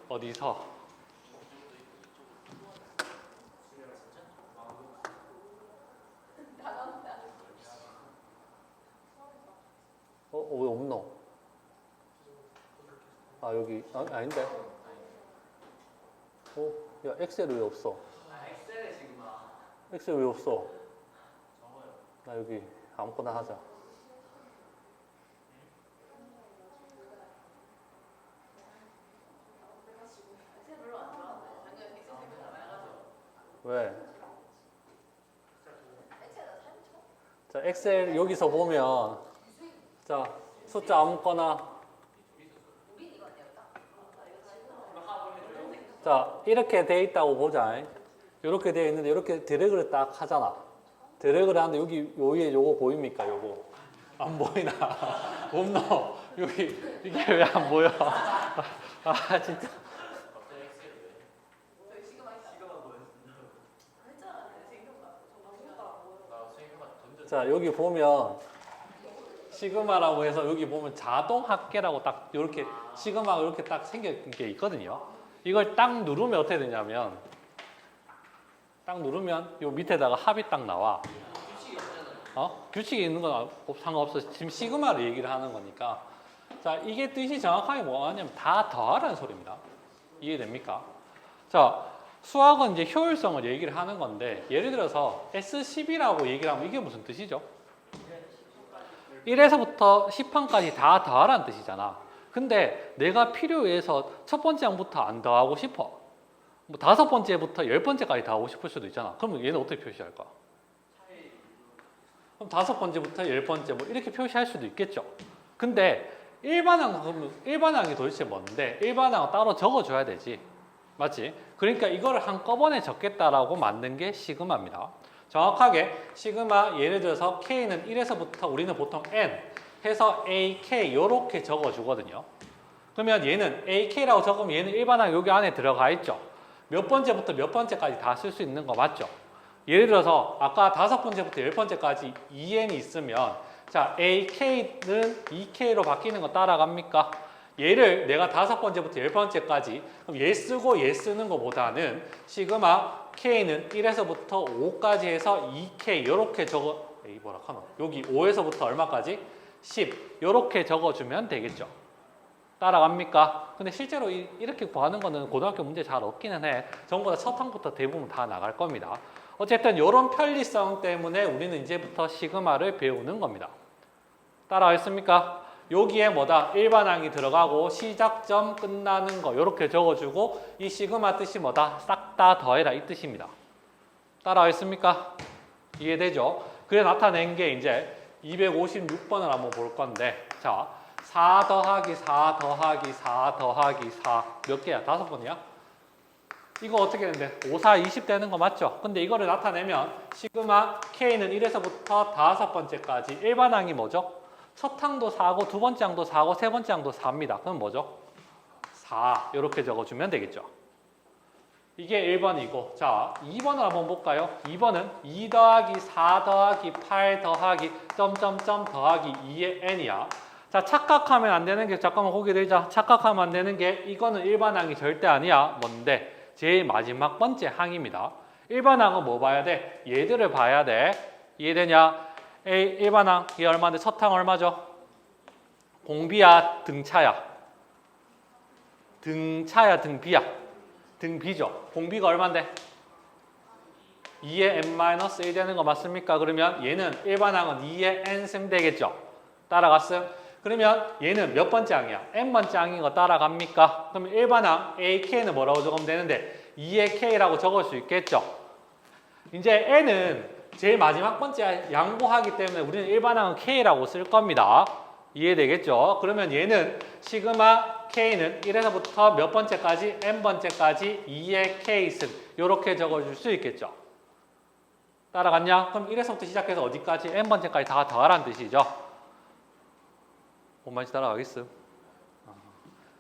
어디서? 왜 없노? 아 여기 아닌데? 야 엑셀 왜 없어? 엑셀에 지금 엑셀 왜 없어? 나 여기 아무거나 하자. 왜? 자 엑셀 여기서 보면 자 숫자 아무거나 자 이렇게 돼 있다고 보자. 이렇게 돼 있는데 이렇게 드래그를 딱 하잖아. 드래그를 하는데 여기 요 위에 요거 보입니까? 요거 안 보이나? 없노? 여기 이게 왜 안 보여? 아 진짜. 자 여기 보면 시그마라고 해서 여기 보면 자동 합계라고 딱 이렇게 시그마가 이렇게 딱 생긴 게 있거든요. 이걸 딱 누르면 어떻게 되냐면 딱 누르면 요 밑에다가 합이 딱 나와. 규칙이 있는 건 상관없어. 지금 시그마를 얘기를 하는 거니까. 자 이게 뜻이 정확하게 뭐냐면 다 더하라는 소리입니다. 이해됩니까? 자 수학은 이제 효율성을 얘기를 하는 건데 예를 들어서 S10이라고 얘기를 하면 이게 무슨 뜻이죠? 1에서부터 10항까지 다 더하라는 뜻이잖아. 근데 내가 필요해서 첫 번째 항부터 안 더하고 싶어. 뭐 5번째부터 10번째까지 더하고 싶을 수도 있잖아. 그러면 얘는 어떻게 표시할까? 그럼 5번째부터 10번째 뭐 이렇게 표시할 수도 있겠죠. 근데 일반항이 도대체 뭔데? 일반항은 따로 적어줘야 되지. 맞지? 그러니까 이거를 한꺼번에 적겠다라고 만든 게 시그마입니다. 정확하게 시그마 예를 들어서 K는 1에서부터 우리는 보통 N 해서 AK 요렇게 적어주거든요. 그러면 얘는 AK라고 적으면 얘는 일반항 여기 안에 들어가 있죠. 몇 번째부터 몇 번째까지 다 쓸 수 있는 거 맞죠? 예를 들어서 아까 5번째부터 10번째까지 EN이 있으면 자 AK는 EK로 바뀌는 거 따라갑니까? 얘를 내가 5번째부터 10번째까지 그럼 얘 쓰고 얘 쓰는 것보다는 시그마 K는 1에서부터 5까지 해서 2K 요렇게 적어 뭐라 하노? 여기 5에서부터 얼마까지? 10 요렇게 적어주면 되겠죠. 따라갑니까? 근데 실제로 이렇게 구하는 거는 고등학교 문제 잘 없기는 해. 전부 다 첫 항부터 대부분 다 나갈 겁니다. 어쨌든 이런 편리성 때문에 우리는 이제부터 시그마를 배우는 겁니다. 따라가겠습니까? 여기에 뭐다? 일반항이 들어가고 시작점 끝나는 거 이렇게 적어주고 이 시그마 뜻이 뭐다? 싹 다 더해라 이 뜻입니다. 따라가겠습니까? 이해되죠? 그래 나타낸 게 이제 256번을 한번 볼 건데 자 4 더하기 4 더하기 4 더하기 4 몇 개야? 5번이야? 이거 어떻게 되는데? 5, 4, 20 되는 거 맞죠? 근데 이거를 나타내면 시그마 K는 1에서부터 5번째까지 일반항이 뭐죠? 첫 항도 4고 두 번째 항도 4고 세 번째 항도 4입니다. 그럼 뭐죠? 4 이렇게 적어주면 되겠죠. 이게 1번이고 자 2번을 한번 볼까요? 2번은 2 더하기 4 더하기 8 더하기 점점점 더하기 2의 n이야. 자 착각하면 안 되는 게 잠깐만 고개 들자. 착각하면 안 되는 게 이거는 일반항이 절대 아니야. 뭔데? 제일 마지막 번째 항입니다. 일반항은 뭐 봐야 돼? 얘들을 봐야 돼. 이해되냐? A 일반항 이게 얼마인데 첫 항 얼마죠? 공비야 등차야? 등차야 등비야? 등비죠. 공비가 얼마인데? 2의 n-1 되는 거 맞습니까? 그러면 얘는 일반항은 2의 n승 되겠죠. 따라갔음? 그러면 얘는 몇 번째 항이야? n번째 항인 거 따라갑니까? 그럼 일반항 AK는 뭐라고 적으면 되는데 2의 K라고 적을 수 있겠죠. 이제 n은 제일 마지막 번째 양보하기 때문에 우리는 일반항은 K라고 쓸 겁니다. 이해되겠죠? 그러면 얘는 시그마 K는 1에서부터 몇 번째까지? n번째까지 2의 K승 이렇게 적어줄 수 있겠죠. 따라갔냐? 그럼 1에서부터 시작해서 어디까지? n번째까지 다 더하라는 뜻이죠. 뭔말인지 따라가겠음?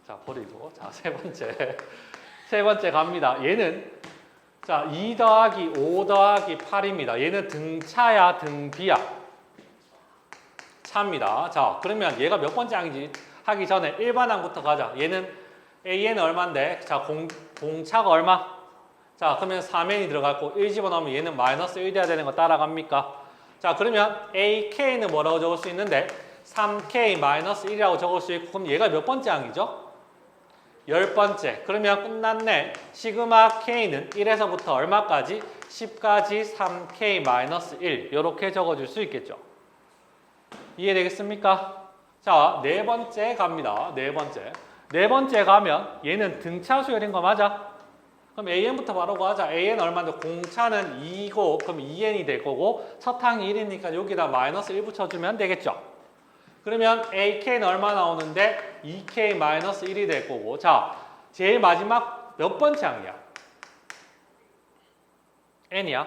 자 버리고 자 세 번째 갑니다. 얘는 자 2 더하기 5 더하기 8입니다. 얘는 등차야 등비야? 차입니다. 자 그러면 얘가 몇 번째 항인지 하기 전에 일반항부터 가자. 얘는 AN은 얼마인데? 자 공차가 얼마? 자 그러면 3n이 들어갔고 1 집어넣으면 얘는 마이너스 1 돼야 되는 거 따라갑니까? 자 그러면 AK는 뭐라고 적을 수 있는데 3K-1이라고 적을 수 있고 그럼 얘가 몇 번째 항이죠? 10번째. 그러면 끝났네. 시그마 K는 1에서부터 얼마까지? 10까지 3K-1 이렇게 적어줄 수 있겠죠. 이해되겠습니까? 자, 네 번째 갑니다. 네 번째 가면 얘는 등차 수열인 거 맞아? 그럼 AN부터 바로 가자. AN 얼마인데 공차는 2고 그럼 2N이 될 거고 첫 항이 1이니까 여기다 마이너스 1 붙여주면 되겠죠. 그러면 AK는 얼마 나오는데 2K-1이 될 거고 자 제일 마지막 몇 번째 항이야? N이야?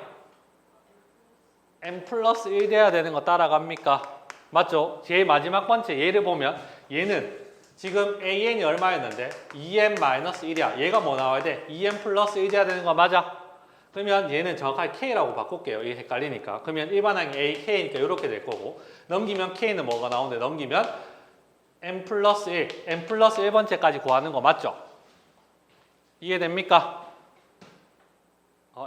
N 플러스 1 돼야 되는 거 따라갑니까? 맞죠? 제일 마지막 번째 얘를 보면 얘는 지금 AN이 얼마였는데 2N-1이야. 얘가 뭐 나와야 돼? 2N 플러스 1 돼야 되는 거 맞아? 그러면 얘는 정확하게 K라고 바꿀게요. 이게 헷갈리니까. 그러면 일반항이 AK니까 이렇게 될 거고 넘기면 K는 뭐가 나오는데 넘기면 N 플러스 1, N 플러스 1번째까지 구하는 거 맞죠? 이해됩니까?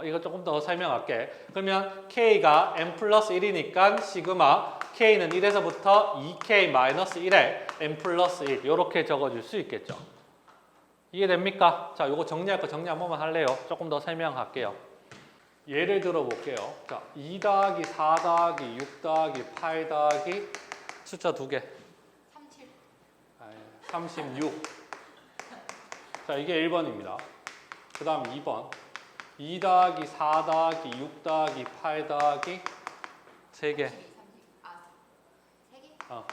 이거 조금 더 설명할게. 그러면 K가 N 플러스 1이니까 시그마 K는 1에서부터 2K-1에 N 플러스 1 이렇게 적어줄 수 있겠죠. 이해됩니까? 자, 요거 정리할 거 정리 한 번만 할래요. 조금 더 설명할게요. 예를 들어 볼게요. 자, 2 더하기 4 더하기 6 더하기 8 더하기 숫자 2개. 37. 36. 자, 이게 1번입니다. 그 다음 2번. 2 더하기 4 더하기 6 더하기 8 더하기 3개. 3개? 324.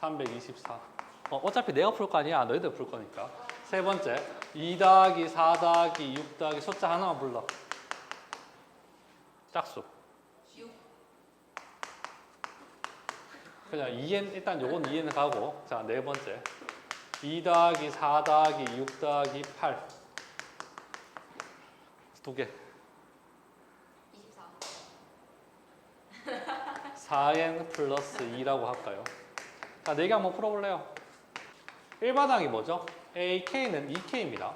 324. 어차피 내가 풀 거 아니야. 너희들 풀 거니까. 세 번째. 2 더하기 4 더하기 6 더하기 숫자 하나만 불러. 짝수. 6. 그냥 2n 일단 요건 2n 가고 자 네 번째 2 더하기 4 더하기 6 더하기 8 두 개 24. 4n 플러스 2라고 할까요? 자, 4개 한번 풀어볼래요? 1바닥이 뭐죠? AK는 2K입니다.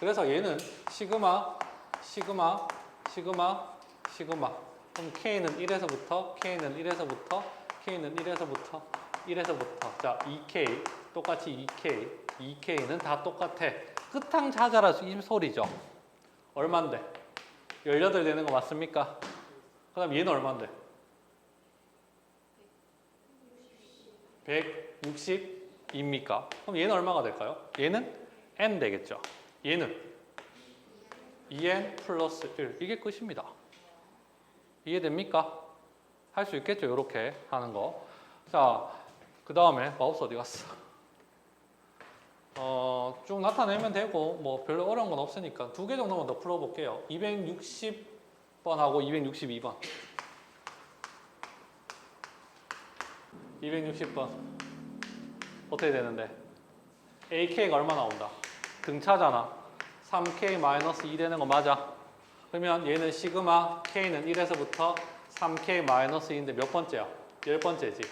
그래서 얘는 시그마, 시그마, 시그마, 시그마. 그럼 K는 1에서부터, K는 1에서부터, K는 1에서부터, 1에서부터. 자, 2K, 똑같이 2K, 2K는 다 똑같아. 끝항 찾아라 이 소리죠. 얼만데? 18 되는 거 맞습니까? 그 다음 얘는 얼만데? 160입니까? 그럼 얘는 얼마가 될까요? 얘는 n 되겠죠. 얘는 2n 플러스 1. 이게 끝입니다. 이해됩니까? 할 수 있겠죠. 이렇게 하는 거. 자, 그 다음에 마우스 어디 갔어? 쭉 나타내면 되고 뭐 별로 어려운 건 없으니까 두 개 정도만 더 풀어볼게요. 260번하고 262번. 260번 어떻게 되는데? AK가 얼마 나온다? 등차잖아. 3K-2 되는 거 맞아? 그러면 얘는 시그마 K는 1에서부터 3K-2인데 몇 번째야? 10번째지.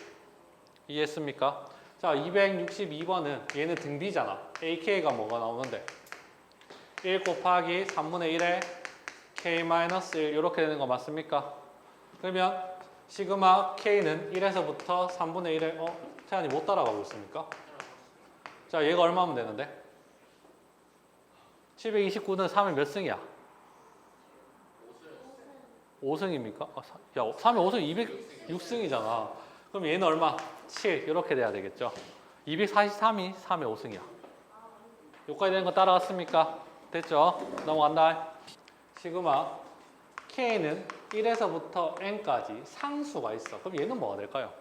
이해했습니까? 자, 262번은 얘는 등비잖아. AK가 뭐가 나오는데? 1 곱하기 3분의 1에 K-1 이렇게 되는 거 맞습니까? 그러면 시그마 K는 1에서부터 3분의 1에 태연이 못 따라가고 있습니까? 자, 얘가 얼마면 되는데? 729는 3의 몇 승이야? 5승입니까? 야, 3의 5승 206승이잖아. 그럼 얘는 얼마? 7 이렇게 돼야 되겠죠. 243이 3의 5승이야. 여기까지 되는 거 따라갔습니까? 됐죠? 넘어간다. 시그마 K는 1에서부터 n까지 상수가 있어. 그럼 얘는 뭐가 될까요?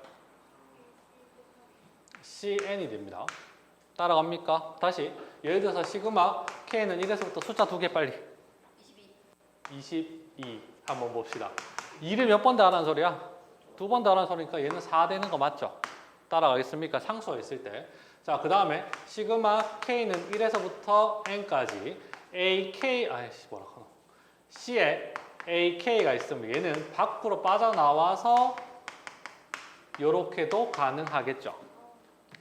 CN이 됩니다. 따라갑니까? 다시 예를 들어서 시그마 K는 1에서부터 숫자 두 개 빨리 22 한번 봅시다. 2를 몇 번 더하라는 소리야? 두 번 더하라는 소리니까 얘는 4 되는 거 맞죠? 따라가겠습니까? 상수가 있을 때. 자, 그 다음에 시그마 K는 1에서부터 n까지 AK 아이씨 뭐라 하노? C에 AK가 있으면 얘는 밖으로 빠져나와서 이렇게도 가능하겠죠.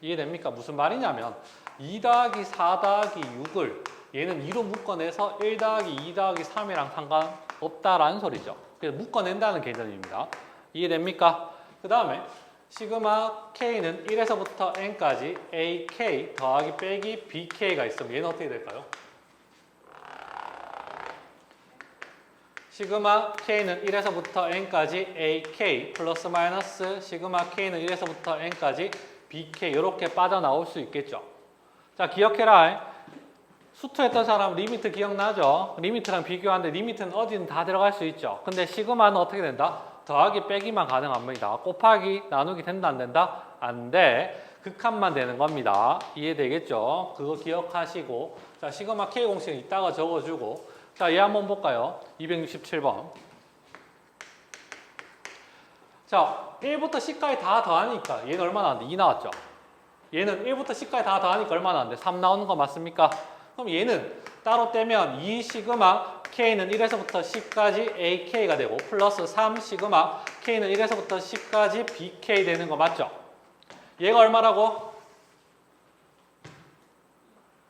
이해됩니까? 무슨 말이냐면 2 더하기 4 더하기 6을 얘는 2로 묶어내서 1 더하기 2 더하기 3이랑 상관없다라는 소리죠. 그래서 묶어낸다는 개념입니다. 이해됩니까? 그 다음에 시그마 K는 1에서부터 n까지 AK 더하기 빼기 BK가 있으면 얘는 어떻게 될까요? 시그마 K는 1에서부터 n까지 AK 플러스 마이너스 시그마 K는 1에서부터 n까지 BK 이렇게 빠져나올 수 있겠죠. 자, 기억해라. 수투했던 사람 리미트 기억나죠? 리미트랑 비교하는데 리미트는 어디든 다 들어갈 수 있죠. 근데 시그마는 어떻게 된다? 더하기 빼기만 가능합니다. 곱하기 나누기 된다 안 된다? 안 돼. 극한만 되는 겁니다. 이해되겠죠? 그거 기억하시고 자, 시그마 K 공식은 이따가 적어주고 자, 얘 한번 볼까요? 267번. 자, 1부터 C까지 다 더하니까 얘는 얼마 나왔는데? 2 나왔죠? 얘는 1부터 C까지 다 더하니까 얼마 나왔는데? 3 나오는 거 맞습니까? 그럼 얘는 따로 떼면 2 시그마 K는 1에서부터 C까지 AK가 되고 플러스 3 시그마 K는 1에서부터 C까지 BK 되는 거 맞죠? 얘가 얼마라고?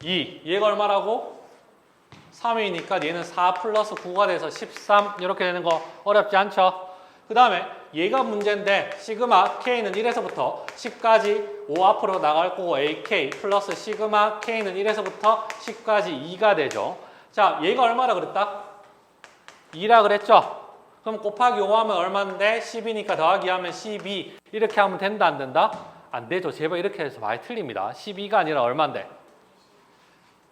2. 얘가 얼마라고? 3이니까 얘는 4 플러스 9가 돼서 13 이렇게 되는 거 어렵지 않죠? 그 다음에 얘가 문제인데 시그마 K는 1에서부터 10까지 5 앞으로 나갈 거고 AK 플러스 시그마 K는 1에서부터 10까지 2가 되죠. 자, 얘가 얼마라 그랬다? 2라 그랬죠? 그럼 곱하기 5 하면 얼마인데? 10이니까 더하기 하면 12 이렇게 하면 된다 안 된다? 안 되죠. 제발 이렇게 해서 많이 틀립니다. 12가 아니라 얼마인데?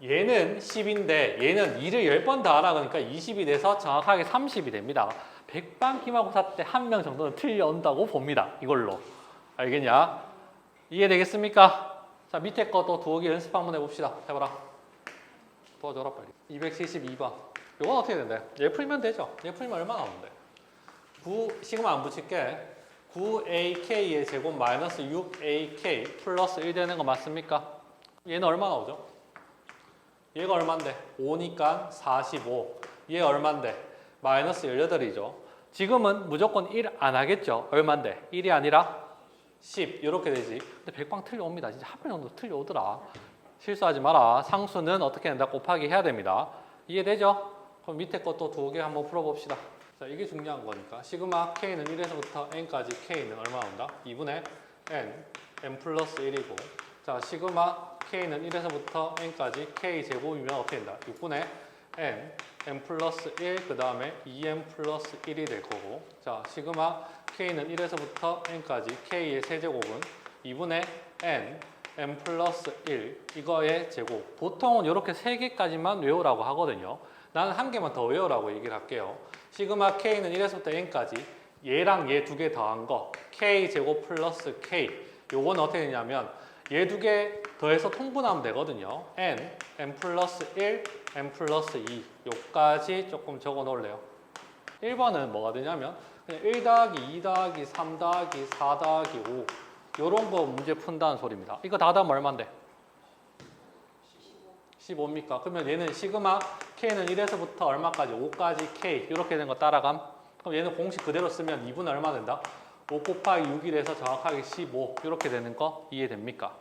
얘는 10인데 얘는 2를 10번 더하라 그러니까 20이 돼서 정확하게 30이 됩니다. 100반 기말고사 때 한 명 정도는 틀려온다고 봅니다. 이걸로. 알겠냐? 이해되겠습니까? 자, 밑에 것도 두어기 연습 한번 해봅시다. 해봐라. 도와줘라 빨리. 272번. 이건 어떻게 된대? 얘 풀면 되죠? 얘 풀면 얼마 나오는데? 9 시그마 안 붙일게. 9ak의 제곱 마이너스 6ak 플러스 1 되는 거 맞습니까? 얘는 얼마 나오죠? 얘가 얼만데? 5니까 45. 얘 얼만데? 마이너스 18이죠. 지금은 무조건 1 안 하겠죠? 얼만데? 1이 아니라 10 이렇게 되지. 근데 백방 틀려옵니다. 진짜 한 번 정도 틀려오더라. 실수하지 마라. 상수는 어떻게 된다? 곱하기 해야 됩니다. 이해되죠? 그럼 밑에 것도 2개 한번 풀어봅시다. 자, 이게 중요한 거니까. 시그마 k는 1에서부터 n까지 k는 얼마 나온다? 2분의 n 플러스 1이고. 자, 시그마 k는 1에서부터 n까지 k 제곱이면 어떻게 된다? 6분의 n 플러스 1, 그 다음에 2n 플러스 1이 될 거고. 자, 시그마 k는 1에서부터 n까지 k의 세제곱은 2분의 n 플러스 1, 이거의 제곱. 보통은 이렇게 3개까지만 외우라고 하거든요. 나는 한 개만 더 외우라고 얘기를 할게요. 시그마 k는 1에서부터 n까지 얘랑 얘 2개 더한 거 k 제곱 플러스 k. 요거는 어떻게 되냐면 얘 2개 더해서 통분하면 되거든요. n 플러스 1, n 플러스 2 요까지 조금 적어 놓을래요. 1번은 뭐가 되냐면 그냥 1 더하기 2 더하기 3 더하기 4 더하기 5 요런 거 문제 푼다는 소리입니다. 이거 다 더하면 얼만데? 15입니까? 그러면 얘는 시그마 k는 1에서부터 얼마까지? 5까지 k 이렇게 된 거 따라감. 그럼 얘는 공식 그대로 쓰면 2분의 얼마 된다? 5 곱하기 6이 돼서 정확하게 15 이렇게 되는 거 이해됩니까?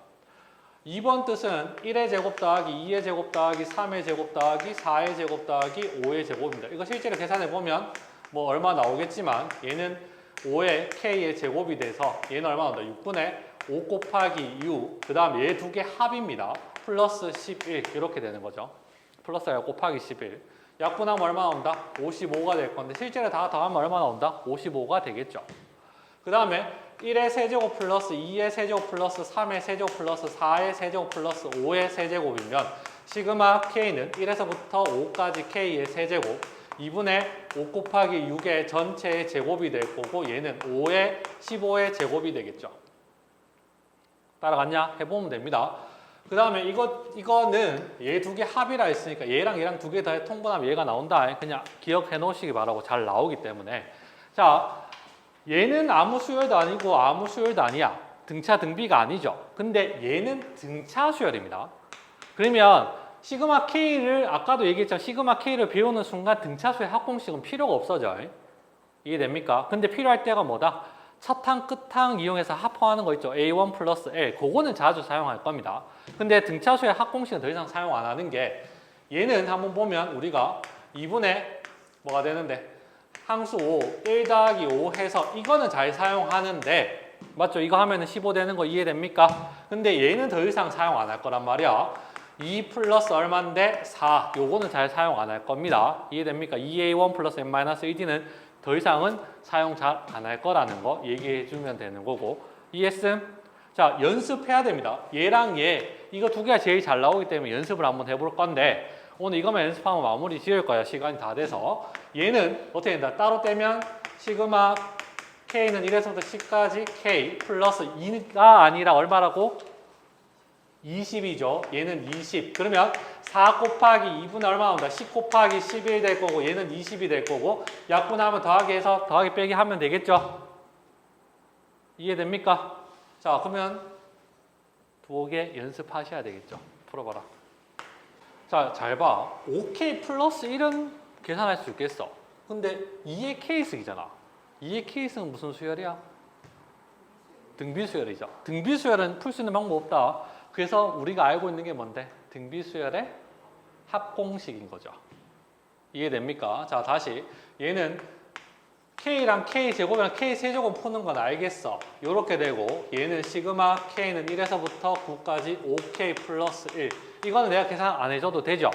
2번 뜻은 1의 제곱 더하기 2의 제곱 더하기 3의 제곱 더하기 4의 제곱 더하기 5의 제곱입니다. 이거 실제로 계산해 보면 뭐 얼마 나오겠지만 얘는 5의 k의 제곱이 돼서 얘는 얼마 나온다? 6분의 5 곱하기 6, 그 다음 얘 2개 합입니다. 플러스 11 이렇게 되는 거죠. 플러스 곱하기 11. 약분하면 얼마 나온다? 55가 될 건데 실제로 다 더하면 얼마 나온다? 55가 되겠죠. 그 다음에 1의 세제곱 플러스 2의 세제곱 플러스 3의 세제곱 플러스 4의 세제곱 플러스 5의 세제곱이면 시그마 k는 1에서부터 5까지 k의 세제곱 2분의 5 곱하기 6의 전체의 제곱이 될 거고 얘는 5의 15의 제곱이 되겠죠. 따라갔냐? 해보면 됩니다. 그 다음에 이거는 얘 2개 합이라 했으니까 얘랑 얘랑 2개 다 통분하면 얘가 나온다. 그냥 기억해 놓으시기 바라고 잘 나오기 때문에. 자, 얘는 아무 수열도 아니고 아무 수열도 아니야. 등차 등비가 아니죠. 근데 얘는 등차 수열입니다. 그러면 시그마 K를 아까도 얘기했지만 시그마 K를 배우는 순간 등차 수열 합공식은 필요가 없어져. 이해됩니까? 근데 필요할 때가 뭐다? 첫항 끝항 이용해서 합화하는 거 있죠. A1 플러스 L. 그거는 자주 사용할 겁니다. 근데 등차 수열 합공식은 더 이상 사용 안 하는 게 얘는 한번 보면 우리가 2분의 뭐가 되는데 항수 5, 1 더하기 5 해서 이거는 잘 사용하는데 맞죠? 이거 하면은 15 되는 거 이해됩니까? 근데 얘는 더 이상 사용 안 할 거란 말이야. 2 플러스 얼마인데 4. 요거는 잘 사용 안 할 겁니다. 이해됩니까? 2A1 플러스 n-1d는 더 이상은 사용 잘 안 할 거라는 거 얘기해 주면 되는 거고. 이해했음? 자, 연습해야 됩니다. 얘랑 얘 이거 2개가 제일 잘 나오기 때문에 연습을 한번 해볼 건데 오늘 이거만 연습하면 마무리 지을 거야. 시간이 다 돼서. 얘는 어떻게 된다? 따로 떼면 시그마 k는 1에서부터 10까지 k 플러스 2가 아니라 얼마라고? 20이죠. 얘는 20. 그러면 4 곱하기 2분의 얼마 나온다? 10 곱하기 11 될 거고 얘는 20이 될 거고 약분하면 더하기 해서 더하기 빼기 하면 되겠죠? 이해됩니까? 자, 그러면 2개 연습하셔야 되겠죠? 풀어봐라. 자, 잘 봐. 5K 플러스 1은 계산할 수 있겠어. 근데 2의 K승이잖아. 2의 K승은 무슨 수열이야? 등비수열이죠. 등비수열은 풀 수 있는 방법 없다. 그래서 우리가 알고 있는 게 뭔데? 등비수열의 합공식인 거죠. 이해됩니까? 자, 다시. 얘는 K랑 K제곱이랑 K세제곱 푸는 건 알겠어. 요렇게 되고 얘는 시그마 K는 1에서부터 9까지 5K 플러스 1. 이거는 내가 계산 안 해줘도 되죠?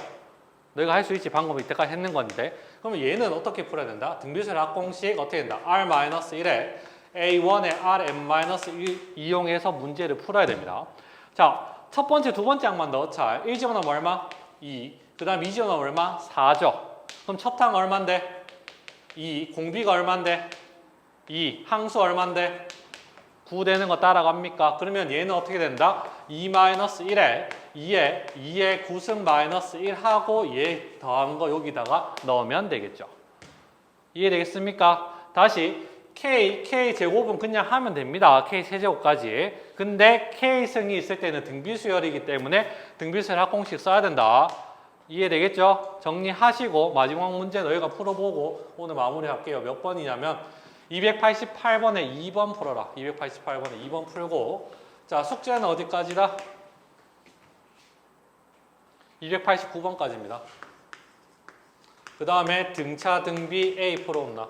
너희가 할 수 있지. 방금 이때까지 했는 건데. 그러면 얘는 어떻게 풀어야 된다? 등비수열 합공식 어떻게 된다? R-1에 A1의 Rn-1 이용해서 문제를 풀어야 됩니다. 자, 첫 번째, 두 번째 항만 넣자. 1 집어넣으면 얼마? 2. 그 다음 2 집어넣으면 얼마? 4죠. 그럼 첫 항 얼만데? 2. 공비가 얼만데? 2. 항수 얼만데? 9 되는 거 따라갑니까? 그러면 얘는 어떻게 된다? 2-1에 2에 9승 마이너스 1 하고 얘 더한 거 여기다가 넣으면 되겠죠. 이해되겠습니까? 다시 K 제곱은 그냥 하면 됩니다. K 세제곱까지. 근데 K승이 있을 때는 등비수열이기 때문에 등비수열 합공식 써야 된다. 이해되겠죠? 정리하시고 마지막 문제 너희가 풀어보고 오늘 마무리할게요. 몇 번이냐면 288번에 2번 풀어라. 288번에 2번 풀고 자 숙제는 어디까지다? 289번까지입니다. 그 다음에 등차 등비 A 풀어온다.